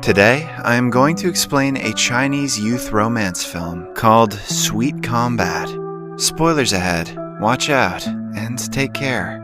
Today, I am going to explain a Chinese youth romance film called Sweet Combat. Spoilers ahead, watch out, and take care.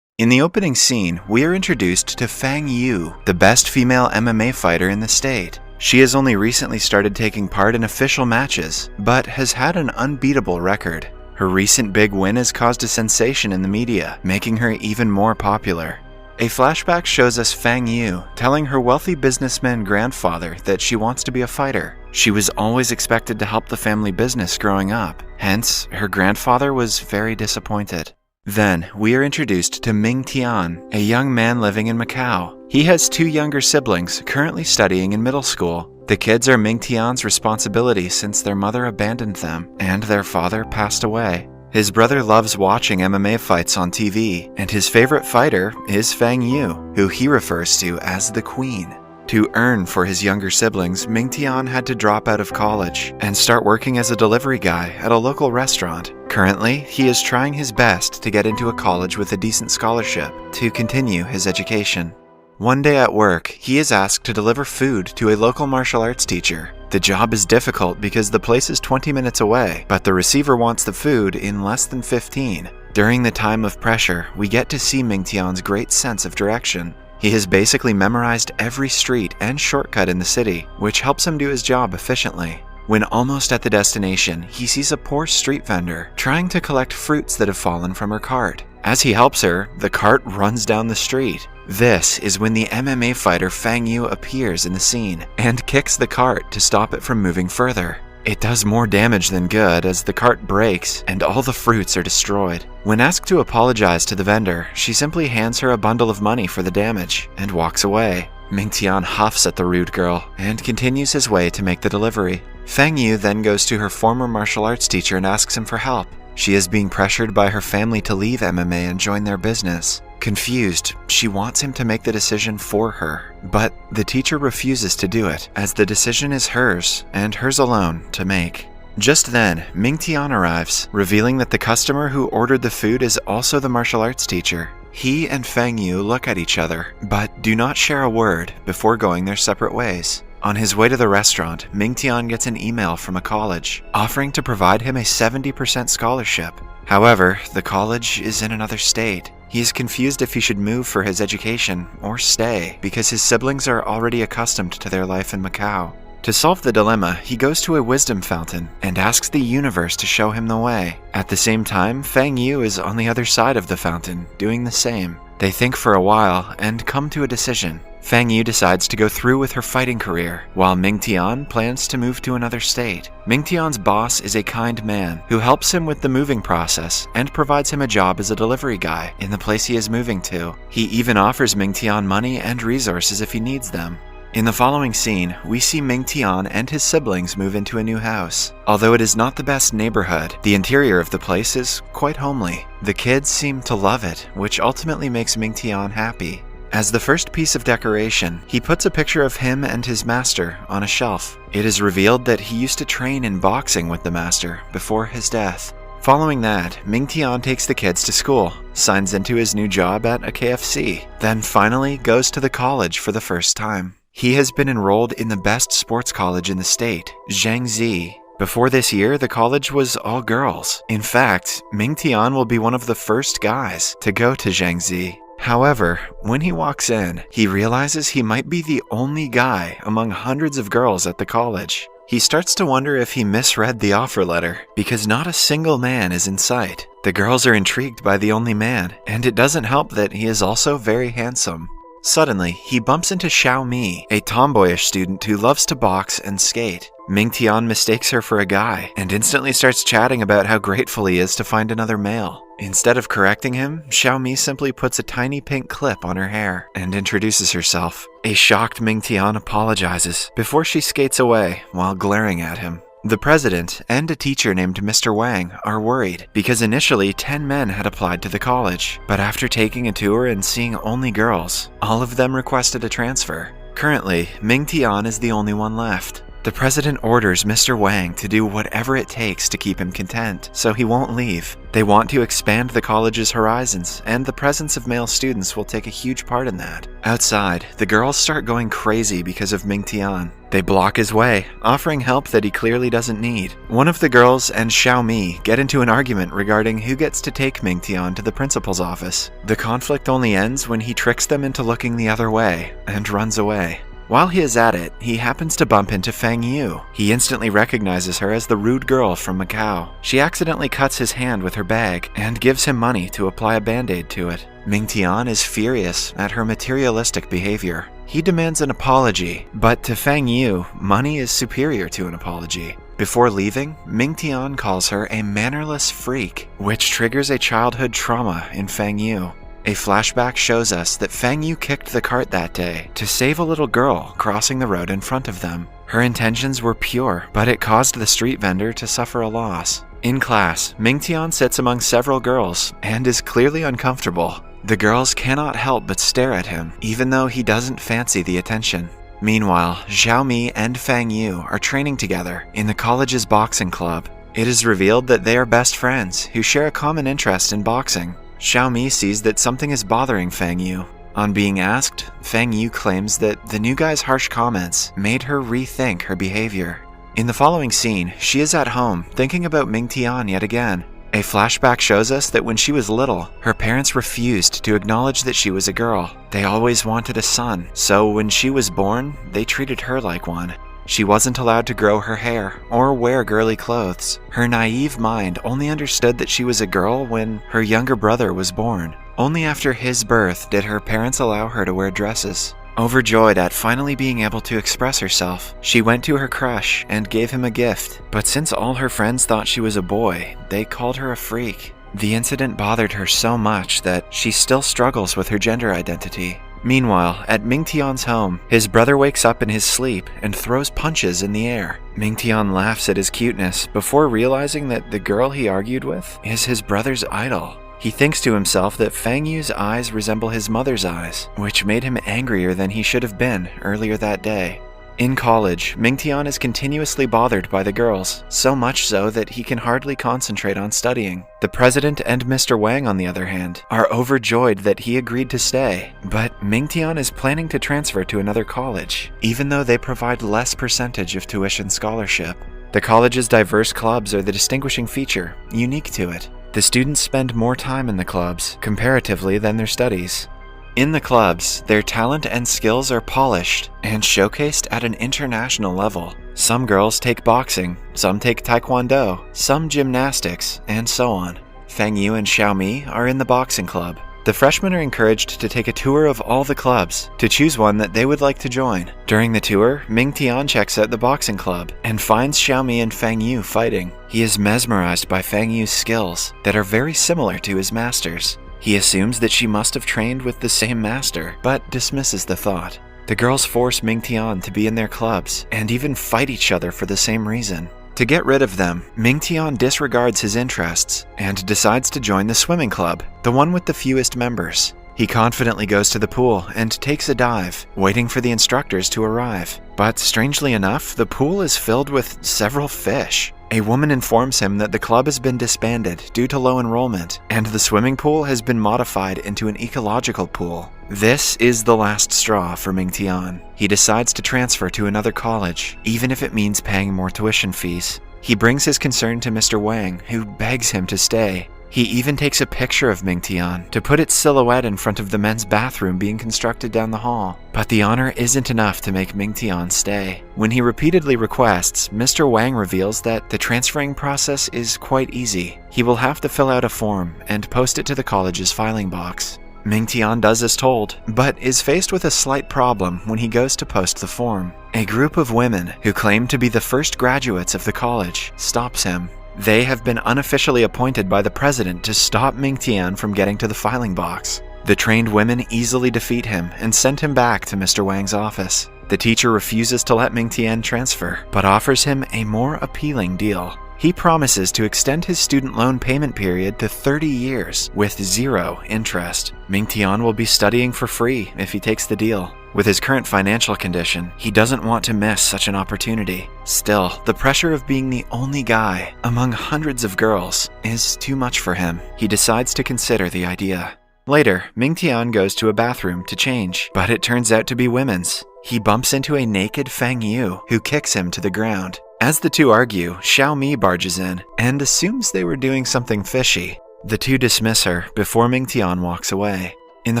In the opening scene, we are introduced to Fang Yu, the best female MMA fighter in the state. She has only recently started taking part in official matches, but has had an unbeatable record. Her recent big win has caused a sensation in the media, making her even more popular. A flashback shows us Fang Yu telling her wealthy businessman grandfather that she wants to be a fighter. She was always expected to help the family business growing up, hence, her grandfather was very disappointed. Then, we are introduced to Ming Tian, a young man living in Macau. He has two younger siblings currently studying in middle school. The kids are Ming Tian's responsibility since their mother abandoned them and their father passed away. His brother loves watching MMA fights on TV, and his favorite fighter is Fang Yu, who he refers to as the Queen. To earn for his younger siblings, Ming Tian had to drop out of college and start working as a delivery guy at a local restaurant. Currently, he is trying his best to get into a college with a decent scholarship to continue his education. One day at work, he is asked to deliver food to a local martial arts teacher. The job is difficult because the place is 20 minutes away, but the receiver wants the food in less than 15. During the time of pressure, we get to see Ming Tian's great sense of direction. He has basically memorized every street and shortcut in the city, which helps him do his job efficiently. When almost at the destination, he sees a poor street vendor trying to collect fruits that have fallen from her cart. As he helps her, the cart runs down the street. This is when the MMA fighter Fang Yu appears in the scene and kicks the cart to stop it from moving further. It does more damage than good as the cart breaks and all the fruits are destroyed. When asked to apologize to the vendor, she simply hands her a bundle of money for the damage and walks away. Ming Tian huffs at the rude girl and continues his way to make the delivery. Fang Yu then goes to her former martial arts teacher and asks him for help. She is being pressured by her family to leave MMA and join their business. Confused, she wants him to make the decision for her, but the teacher refuses to do it, as the decision is hers, and hers alone, to make. Just then, Ming Tian arrives, revealing that the customer who ordered the food is also the martial arts teacher. He and Fang Yu look at each other, but do not share a word before going their separate ways. On his way to the restaurant, Ming Tian gets an email from a college, offering to provide him a 70% scholarship. However, the college is in another state. He is confused if he should move for his education or stay, because his siblings are already accustomed to their life in Macau. To solve the dilemma, he goes to a wisdom fountain and asks the universe to show him the way. At the same time, Fang Yu is on the other side of the fountain, doing the same. They think for a while and come to a decision. Fang Yu decides to go through with her fighting career, while Ming Tian plans to move to another state. Ming Tian's boss is a kind man who helps him with the moving process and provides him a job as a delivery guy in the place he is moving to. He even offers Ming Tian money and resources if he needs them. In the following scene, we see Ming Tian and his siblings move into a new house. Although it is not the best neighborhood, the interior of the place is quite homely. The kids seem to love it, which ultimately makes Ming Tian happy. As the first piece of decoration, he puts a picture of him and his master on a shelf. It is revealed that he used to train in boxing with the master before his death. Following that, Ming Tian takes the kids to school, signs into his new job at a KFC, then finally goes to the college for the first time. He has been enrolled in the best sports college in the state, Zheng Ze. Before this year, the college was all girls. In fact, Ming Tian will be one of the first guys to go to Zheng Ze. However, when he walks in, he realizes he might be the only guy among hundreds of girls at the college. He starts to wonder if he misread the offer letter, because not a single man is in sight. The girls are intrigued by the only man, and it doesn't help that he is also very handsome. Suddenly, he bumps into Xiao Mi, a tomboyish student who loves to box and skate. Ming Tian mistakes her for a guy, and instantly starts chatting about how grateful he is to find another male. Instead of correcting him, Xiao Mi simply puts a tiny pink clip on her hair and introduces herself. A shocked Ming Tian apologizes before she skates away while glaring at him. The president and a teacher named Mr. Wang are worried because initially 10 men had applied to the college, but after taking a tour and seeing only girls, all of them requested a transfer. Currently, Ming Tian is the only one left. The president orders Mr. Wang to do whatever it takes to keep him content, so he won't leave. They want to expand the college's horizons, and the presence of male students will take a huge part in that. Outside, the girls start going crazy because of Ming Tian. They block his way, offering help that he clearly doesn't need. One of the girls and Xiaomi get into an argument regarding who gets to take Ming Tian to the principal's office. The conflict only ends when he tricks them into looking the other way and runs away. While he is at it, he happens to bump into Fang Yu. He instantly recognizes her as the rude girl from Macau. She accidentally cuts his hand with her bag and gives him money to apply a band-aid to it. Ming Tian is furious at her materialistic behavior. He demands an apology, but to Fang Yu, money is superior to an apology. Before leaving, Ming Tian calls her a mannerless freak, which triggers a childhood trauma in Fang Yu. A flashback shows us that Fang Yu kicked the cart that day to save a little girl crossing the road in front of them. Her intentions were pure, but it caused the street vendor to suffer a loss. In class, Ming Tian sits among several girls and is clearly uncomfortable. The girls cannot help but stare at him, even though he doesn't fancy the attention. Meanwhile, Xiaomi and Fang Yu are training together in the college's boxing club. It is revealed that they are best friends who share a common interest in boxing. Xiaomi sees that something is bothering Fang Yu. On being asked, Fang Yu claims that the new guy's harsh comments made her rethink her behavior. In the following scene, she is at home thinking about Ming Tian yet again. A flashback shows us that when she was little, her parents refused to acknowledge that she was a girl. They always wanted a son, so when she was born, they treated her like one. She wasn't allowed to grow her hair or wear girly clothes. Her naive mind only understood that she was a girl when her younger brother was born. Only after his birth did her parents allow her to wear dresses. Overjoyed at finally being able to express herself, she went to her crush and gave him a gift. But since all her friends thought she was a boy, they called her a freak. The incident bothered her so much that she still struggles with her gender identity. Meanwhile, at Ming Tian's home, his brother wakes up in his sleep and throws punches in the air. Ming Tian laughs at his cuteness before realizing that the girl he argued with is his brother's idol. He thinks to himself that Fang Yu's eyes resemble his mother's eyes, which made him angrier than he should have been earlier that day. In college, Ming Tian is continuously bothered by the girls, so much so that he can hardly concentrate on studying. The president and Mr. Wang, on the other hand, are overjoyed that he agreed to stay, but Ming Tian is planning to transfer to another college, even though they provide less percentage of tuition scholarship. The college's diverse clubs are the distinguishing feature, unique to it. The students spend more time in the clubs, comparatively, than their studies. In the clubs, their talent and skills are polished and showcased at an international level. Some girls take boxing, some take taekwondo, some gymnastics, and so on. Fang Yu and Xiaomi are in the boxing club. The freshmen are encouraged to take a tour of all the clubs to choose one that they would like to join. During the tour, Ming Tian checks out the boxing club and finds Xiaomi and Fang Yu fighting. He is mesmerized by Fang Yu's skills that are very similar to his master's. He assumes that she must have trained with the same master, but dismisses the thought. The girls force Ming Tian to be in their clubs and even fight each other for the same reason. To get rid of them, Ming Tian disregards his interests and decides to join the swimming club, the one with the fewest members. He confidently goes to the pool and takes a dive, waiting for the instructors to arrive. But strangely enough, the pool is filled with several fish. A woman informs him that the club has been disbanded due to low enrollment, and the swimming pool has been modified into an ecological pool. This is the last straw for Ming Tian. He decides to transfer to another college, even if it means paying more tuition fees. He brings his concern to Mr. Wang, who begs him to stay. He even takes a picture of Ming Tian to put its silhouette in front of the men's bathroom being constructed down the hall. But the honor isn't enough to make Ming Tian stay. When he repeatedly requests, Mr. Wang reveals that the transferring process is quite easy. He will have to fill out a form and post it to the college's filing box. Ming Tian does as told, but is faced with a slight problem when he goes to post the form. A group of women who claim to be the first graduates of the college stops him. They have been unofficially appointed by the president to stop Ming Tian from getting to the filing box. The trained women easily defeat him and send him back to Mr. Wang's office. The teacher refuses to let Ming Tian transfer, but offers him a more appealing deal. He promises to extend his student loan payment period to 30 years with 0 interest. Ming Tian will be studying for free if he takes the deal. With his current financial condition, he doesn't want to miss such an opportunity. Still, the pressure of being the only guy among hundreds of girls is too much for him. He decides to consider the idea. Later, Ming Tian goes to a bathroom to change, but it turns out to be women's. He bumps into a naked Fang Yu, who kicks him to the ground. As the two argue, Xiao Mi barges in and assumes they were doing something fishy. The two dismiss her before Ming Tian walks away. In the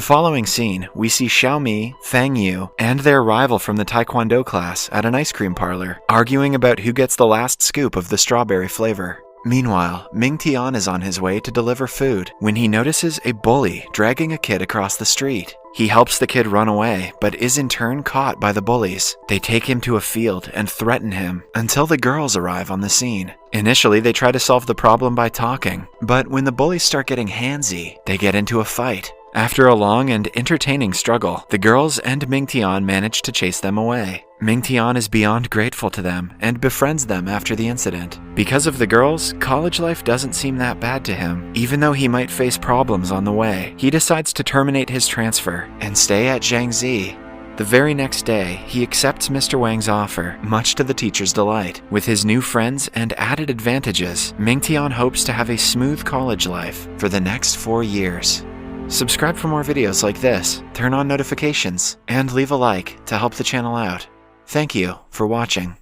following scene, we see Xiao Mi, Fang Yu, and their rival from the Taekwondo class at an ice cream parlor, arguing about who gets the last scoop of the strawberry flavor. Meanwhile, Ming Tian is on his way to deliver food when he notices a bully dragging a kid across the street. He helps the kid run away, but is in turn caught by the bullies. They take him to a field and threaten him until the girls arrive on the scene. Initially, they try to solve the problem by talking, but when the bullies start getting handsy, they get into a fight. After a long and entertaining struggle, the girls and Ming Tian manage to chase them away. Ming Tian is beyond grateful to them and befriends them after the incident. Because of the girls, college life doesn't seem that bad to him. Even though he might face problems on the way, he decides to terminate his transfer and stay at Zheng Ze. The very next day, he accepts Mr. Wang's offer, much to the teacher's delight. With his new friends and added advantages, Ming Tian hopes to have a smooth college life for the next 4 years. Subscribe for more videos like this, turn on notifications, and leave a like to help the channel out. Thank you for watching.